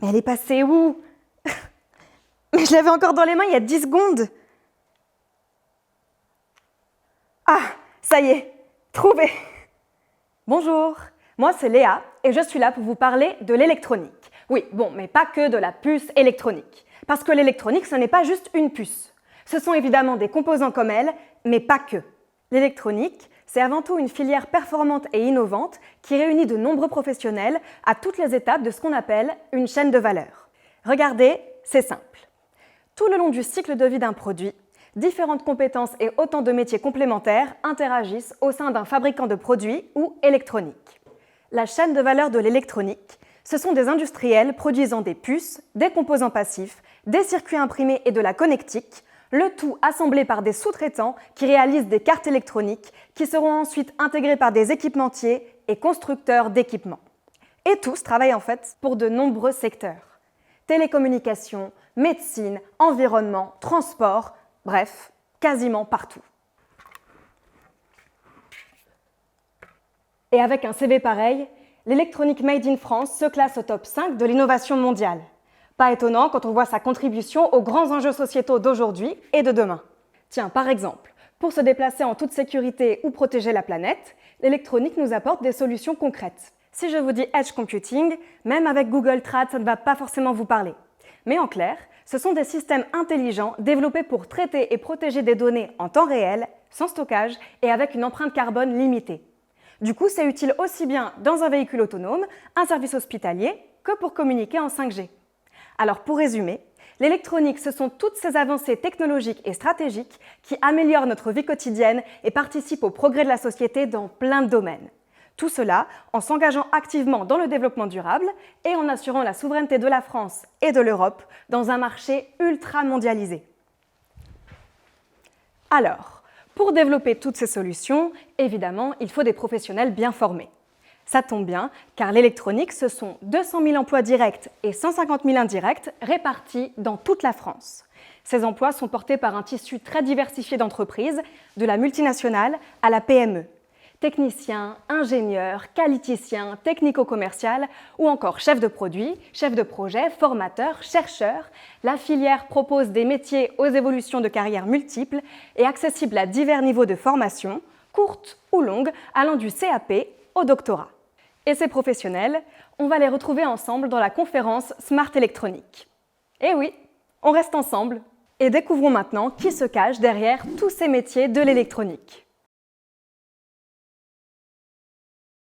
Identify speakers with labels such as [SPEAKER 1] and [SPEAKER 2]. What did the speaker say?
[SPEAKER 1] Mais elle est passée où? Mais je l'avais encore dans les mains il y a 10 secondes. Ah, ça y est, trouvé. Bonjour, moi c'est Léa et je suis là pour vous parler de l'électronique. Oui, bon, mais pas que de la puce électronique. Parce que l'électronique, ce n'est pas juste une puce. Ce sont évidemment des composants comme elle, mais pas que. L'électronique, c'est avant tout une filière performante et innovante qui réunit de nombreux professionnels à toutes les étapes de ce qu'on appelle une chaîne de valeur. Regardez, c'est simple. Tout le long du cycle de vie d'un produit, différentes compétences et autant de métiers complémentaires interagissent au sein d'un fabricant de produits ou électronique. La chaîne de valeur de l'électronique, ce sont des industriels produisant des puces, des composants passifs, des circuits imprimés et de la connectique, le tout assemblé par des sous-traitants qui réalisent des cartes électroniques qui seront ensuite intégrées par des équipementiers et constructeurs d'équipements. Et tous travaillent en fait pour de nombreux secteurs. Télécommunications, médecine, environnement, transport, bref, quasiment partout. Et avec un CV pareil, l'électronique Made in France se classe au top 5 de l'innovation mondiale. Pas étonnant quand on voit sa contribution aux grands enjeux sociétaux d'aujourd'hui et de demain. Tiens, par exemple, pour se déplacer en toute sécurité ou protéger la planète, l'électronique nous apporte des solutions concrètes. Si je vous dis Edge Computing, même avec Google Trad, ça ne va pas forcément vous parler. Mais en clair, ce sont des systèmes intelligents développés pour traiter et protéger des données en temps réel, sans stockage et avec une empreinte carbone limitée. Du coup, c'est utile aussi bien dans un véhicule autonome, un service hospitalier, que pour communiquer en 5G. Alors pour résumer, l'électronique, ce sont toutes ces avancées technologiques et stratégiques qui améliorent notre vie quotidienne et participent au progrès de la société dans plein de domaines. Tout cela en s'engageant activement dans le développement durable et en assurant la souveraineté de la France et de l'Europe dans un marché ultra mondialisé. Alors, pour développer toutes ces solutions, évidemment, il faut des professionnels bien formés. Ça tombe bien, car l'électronique, ce sont 200 000 emplois directs et 150 000 indirects répartis dans toute la France. Ces emplois sont portés par un tissu très diversifié d'entreprises, de la multinationale à la PME. Techniciens, ingénieurs, qualiticiens, technico-commercial ou encore chefs de produit, chefs de projet, formateurs, chercheurs, la filière propose des métiers aux évolutions de carrière multiples et accessibles à divers niveaux de formation, courtes ou longues, allant du CAP au doctorat. Et ces professionnels, on va les retrouver ensemble dans la conférence Smart Électronique. Et oui, on reste ensemble et découvrons maintenant qui se cache derrière tous ces métiers de l'électronique.